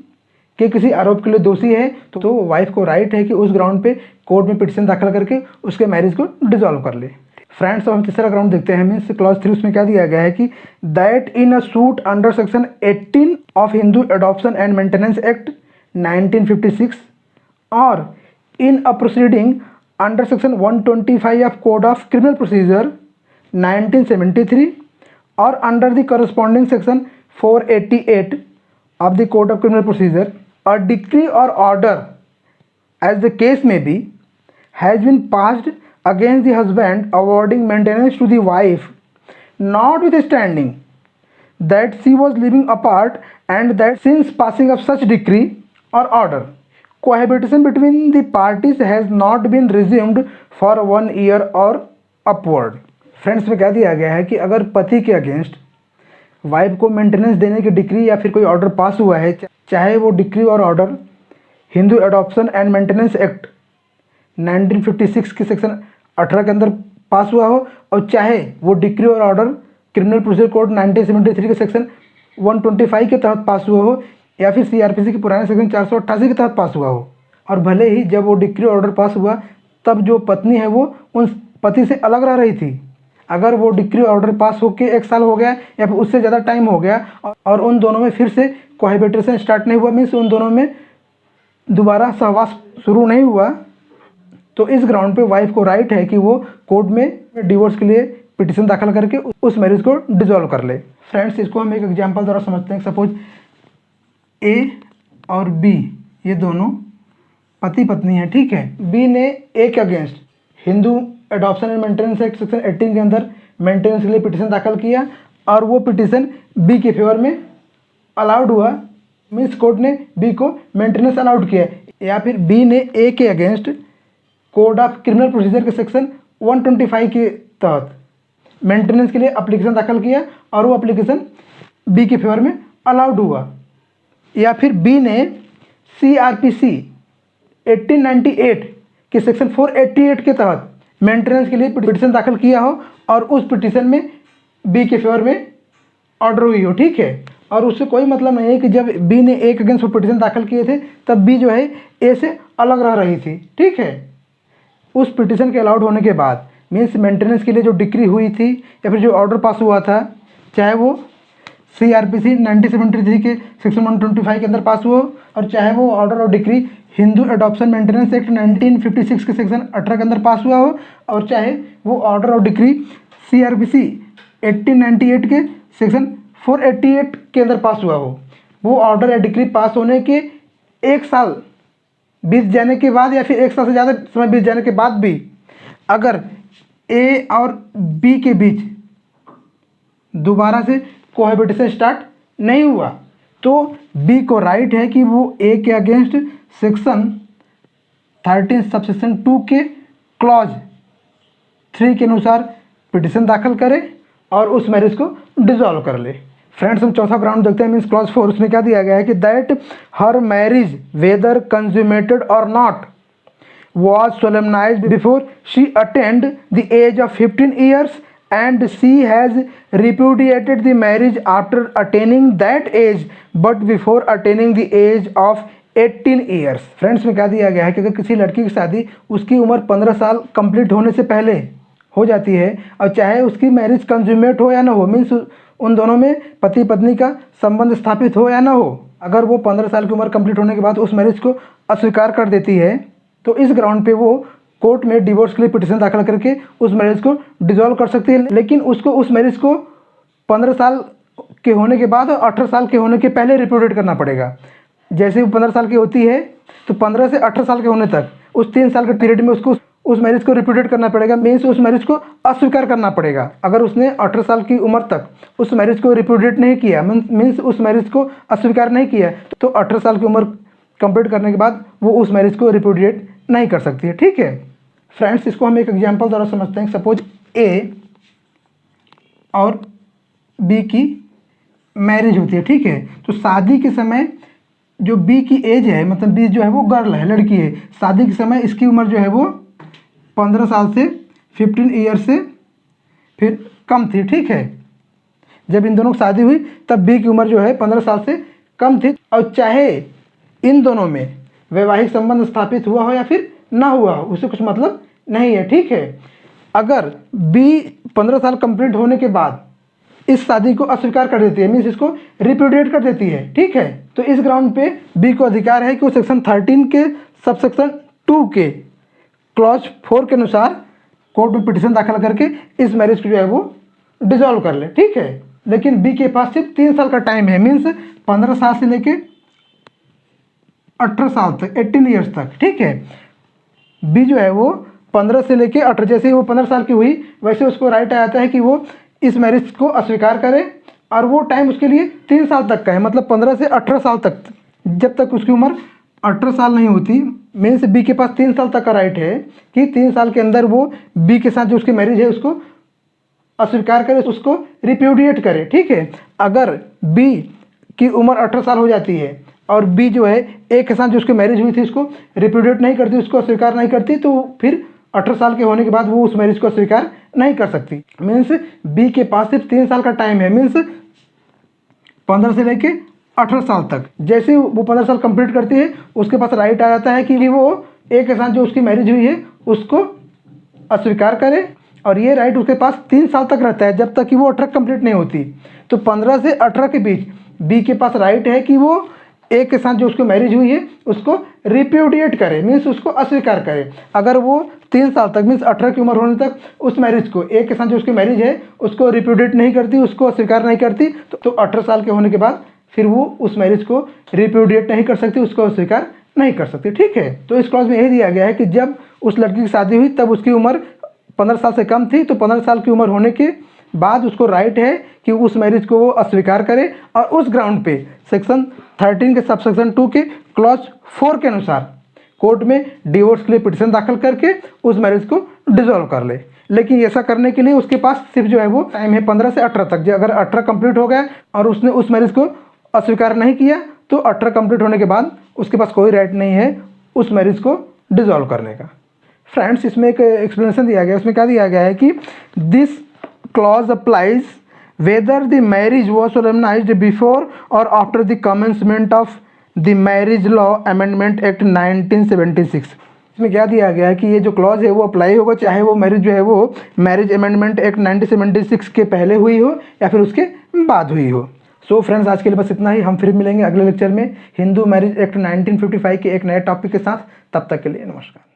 S1: के किसी आरोप के लिए दोषी है, तो वाइफ को राइट है कि उस ग्राउंड पे कोर्ट में पिटिशन दाखिल करके उसके मैरिज को डिसॉल्व कर ले। फ्रेंड्स, अब हम तीसरा ग्राउंड देखते हैं। मीन्स क्लॉज 3 उसमें क्या दिया गया है कि that in a suit under section 18 of Hindu adoption and maintenance act 1956 और in a proceeding under section 125 of code of criminal procedure 1973 और under the corresponding section 488 of the code of criminal procedure, a decree or order as the case may be has been passed against the husband awarding maintenance to the wife, notwithstanding that she was living apart, and that since passing of such decree or order cohabitation between the parties has not been resumed for 1 year और upward. Friends में क्या दिया गया है कि अगर पति के अगेंस्ट वाइफ को मेंटेनेंस देने की डिक्री या फिर कोई ऑर्डर पास हुआ है, चाहे वो डिक्री और order Hindu adoption and maintenance act 1956 के सेक्शन 18 के अंदर पास हुआ हो, और चाहे वो डिक्री और ऑर्डर क्रिमिनल प्रोसीजर कोड 1973 के सेक्शन 125 के तहत पास हुआ हो, या फिर सीआरपीसी के पुराने सेक्शन 488 के तहत पास हुआ हो। और भले ही जब वो डिक्री ऑर्डर पास हुआ तब जो पत्नी है वो उन पति से अलग रह रही थी, अगर वो डिक्री ऑर्डर पास होकर 1 साल हो गया या फिर उससे ज़्यादा टाइम हो गया और उन दोनों में फिर से कोहैबिटेशन स्टार्ट नहीं हुआ, मीन्स उन दोनों में दोबारा सहवास शुरू नहीं हुआ, तो इस ग्राउंड पे वाइफ को राइट है कि वो कोर्ट में डिवोर्स के लिए पिटिशन दाखिल करके उस मैरिज को डिसॉल्व कर ले। फ्रेंड्स, इसको हम एक एग्जांपल द्वारा समझते हैं। सपोज ए और बी ये दोनों पति पत्नी हैं, ठीक है। बी ने ए के against Hindu adoption and maintenance act section 18 के अंदर मेंटेनेंस के लिए पिटिशन दाखिल किया और वो पिटिशन बी के फेवर में अलाउड हुआ, मीन्स कोर्ट ने बी को मेंटेनेंस अलाउड किया। या फिर बी ने ए के against code of criminal procedure के सेक्शन 125 के तहत मेंटेनेंस के लिए एप्लीकेशन दाखिल किया और वो एप्लीकेशन बी के फेवर में अलाउड हुआ। या फिर बी ने सीआरपीसी 1898 के सेक्शन 488 के तहत मेंटेनेंस के लिए पिटिशन दाखिल किया हो और उस पिटिशन में बी के फेवर में ऑर्डर हुई हो, ठीक है। और उससे कोई मतलब नहीं है कि जब बी ने ए के अगेंस्ट पिटिशन दाखिल किए थे तब बी जो है ए से अलग रह रही थी, ठीक है। उस पिटिशन के अलाउड होने के बाद मीन्स मेंटेनेंस के लिए जो डिक्री हुई थी या फिर जो ऑर्डर पास हुआ था, चाहे वो सीआरपीसी 1973 के सेक्शन 125 के अंदर पास हुआ और चाहे वो ऑर्डर और decree Hindu adoption maintenance act 1956 के सेक्शन 18 के अंदर पास हुआ हो, और चाहे वो ऑर्डर और डिक्री सीआरपीसी 1898 के सेक्शन 488 के अंदर पास हुआ हो, वो ऑर्डर या डिक्री पास होने के 1 साल बीत जाने के बाद या फिर 1 साल से ज़्यादा समय बीत जाने के बाद भी अगर ए और बी के बीच दोबारा से कोहैबिटेशन स्टार्ट नहीं हुआ तो बी को राइट है कि वो ए के अगेंस्ट सेक्शन 13 सबसेक्शन 2 के क्लॉज 3 के अनुसार पिटिशन दाखिल करे और उस मैरिज को डिसॉल्व कर ले। फ्रेंड्स, हम चौथा ग्राउंड देखते हैं, मीन्स क्लॉज 4। उसमें क्या दिया गया है कि that her marriage whether consummated or not was solemnized before she attained the age of 15 years and she has repudiated the marriage after attaining that age but before attaining the age of 18 years। Friends में क्या दिया गया है कि अगर किसी लड़की की शादी उसकी उम्र 15 साल कंप्लीट होने से पहले हो जाती है और चाहे उसकी मैरिज कंज्यूमेट हो या ना हो, मीन्स उन दोनों में पति पत्नी का संबंध स्थापित हो या ना हो, अगर वो 15 साल की उम्र कंप्लीट होने के बाद उस मैरिज को अस्वीकार कर देती है तो इस ग्राउंड पे वो कोर्ट में डिवोर्स के लिए पिटिशन दाखिल करके उस मैरिज को डिसॉल्व कर सकती है। लेकिन उसको उस मैरिज को 15 साल के होने के बाद और 18 साल के होने के पहले रिप्यूडिएट करना पड़ेगा। जैसे वो 15 साल की होती है तो 15 से 18 साल के होने तक उस 3 साल के पीरियड में उसको उस मैरिज को रिप्यूडिएट करना पड़ेगा, मीन्स उस मैरिज को अस्वीकार करना पड़ेगा। अगर उसने 18 साल की उम्र तक उस मैरिज को रिप्यूडिएट नहीं किया, मीन्स उस मैरिज को अस्वीकार नहीं किया, तो 18 साल की उम्र कंप्लीट करने के बाद वो उस मैरिज को रिप्यूडिएट नहीं कर सकती है, ठीक है। फ्रेंड्स, इसको हम एक एग्जांपल द्वारा समझते हैं। सपोज ए और बी की मैरिज होती है, ठीक है। तो शादी के समय जो बी की एज है, मतलब बी जो है वो गर्ल है, लड़की है, शादी के समय इसकी उम्र जो है वो 15 साल से 15 ईयर से फिर कम थी, ठीक है। जब इन दोनों की शादी हुई तब बी की उम्र जो है 15 साल से कम थी, और चाहे इन दोनों में वैवाहिक संबंध स्थापित हुआ हो या फिर ना हुआ हो, उससे कुछ मतलब नहीं है, ठीक है। अगर बी 15 साल कंप्लीट होने के बाद इस शादी को अस्वीकार कर देती है, मीन्स इसको रिप्यूडिएट कर देती है, ठीक है, तो इस ग्राउंड पे बी को अधिकार है कि वो सेक्शन 13 के सबसेक्शन 2 के क्लॉज 4 के अनुसार कोर्ट में पिटिशन दाखिल करके इस मैरिज को जो है वो डिसॉल्व कर ले, ठीक है। लेकिन बी के पास सिर्फ 3 साल का टाइम है, मीन्स 15 साल से लेके 18 साल तक, 18 ईयर्स तक, ठीक है। बी जो है वो 15 से लेके 18, जैसे ही वो 15 साल की हुई वैसे उसको राइट आता है कि वो इस मैरिज को अस्वीकार करे, और वो टाइम उसके लिए 3 साल तक का है, मतलब 15 से 18 साल तक, जब तक उसकी उम्र 18 साल नहीं होती, मीन्स बी के पास 3 साल तक का राइट है कि 3 साल के अंदर वो बी के साथ जो उसकी मैरिज है उसको अस्वीकार करे, उसको रिप्यूडिएट करे। ठीक है, अगर बी की उम्र 18 साल हो जाती है और बी जो है ए के साथ जो उसकी मैरिज हुई थी उसको रिप्यूडिएट नहीं करती, उसको अस्वीकार नहीं करती, तो फिर 18 साल के होने के बाद वो उस मैरिज को अस्वीकार नहीं कर सकती। मीन्स बी के पास सिर्फ 3 साल का टाइम है, मीन्स 15 से लेके 18 साल तक। जैसे वो 15 साल कंप्लीट करती है उसके पास राइट आ जाता है कि वो ए के साथ जो उसकी मैरिज हुई है उसको अस्वीकार करे, और ये राइट उसके पास 3 साल तक रहता है जब तक कि वो 18 कंप्लीट नहीं होती। तो 15 से 18 के बीच बी के पास राइट है कि वो ए के साथ जो उसकी मैरिज हुई है उसको रिप्यूडिएट करे, मीन्स उसको अस्वीकार करे। अगर वो 3 साल तक मीन्स 18 की उम्र होने तक उस मैरिज को, ए के साथ जो उसकी मैरिज है उसको रिप्यूडिएट नहीं करती, उसको अस्वीकार नहीं करती, तो 18 साल के होने के बाद फिर वो उस मैरिज को रिप्यूडिएट नहीं कर सकती, उसको अस्वीकार नहीं कर सकती। ठीक है, तो इस क्लॉज में यही दिया गया है कि जब उस लड़की की शादी हुई तब उसकी उम्र 15 साल से कम थी, तो 15 साल की उम्र होने के बाद उसको राइट है कि उस मैरिज को वो अस्वीकार करे, और उस ग्राउंड पे सेक्शन 13 के सबसेक्शन 2 के क्लॉज 4 के अनुसार कोर्ट में डिवोर्स के लिए पिटीशन दाखिल करके उस मैरिज को डिसॉल्व कर ले। लेकिन ऐसा करने के लिए उसके पास सिर्फ जो है वो टाइम है 15 से 18 तक। जो अगर 18 कंप्लीट हो गया और उसने उस मैरिज को अस्वीकार नहीं किया तो 18 कंप्लीट होने के बाद उसके पास कोई राइट नहीं है उस मैरिज को डिसॉल्व करने का। फ्रेंड्स, इसमें एक एक्सप्लेनेशन दिया गया है, उसमें क्या दिया गया है कि this clause applies whether the marriage was solemnized before और after the commencement of the marriage law amendment act 1976। इसमें क्या दिया गया है कि ये जो क्लॉज है वो अप्लाई होगा चाहे वो मैरिज जो है वो मैरिज अमेंडमेंट एक्ट 1976 के पहले हुई हो या फिर उसके बाद हुई हो। सो फ्रेंड्स, आज के लिए बस इतना ही। हम फिर मिलेंगे अगले लेक्चर में हिंदू मैरिज एक्ट 1955 के एक नए टॉपिक के साथ। तब तक के लिए नमस्कार।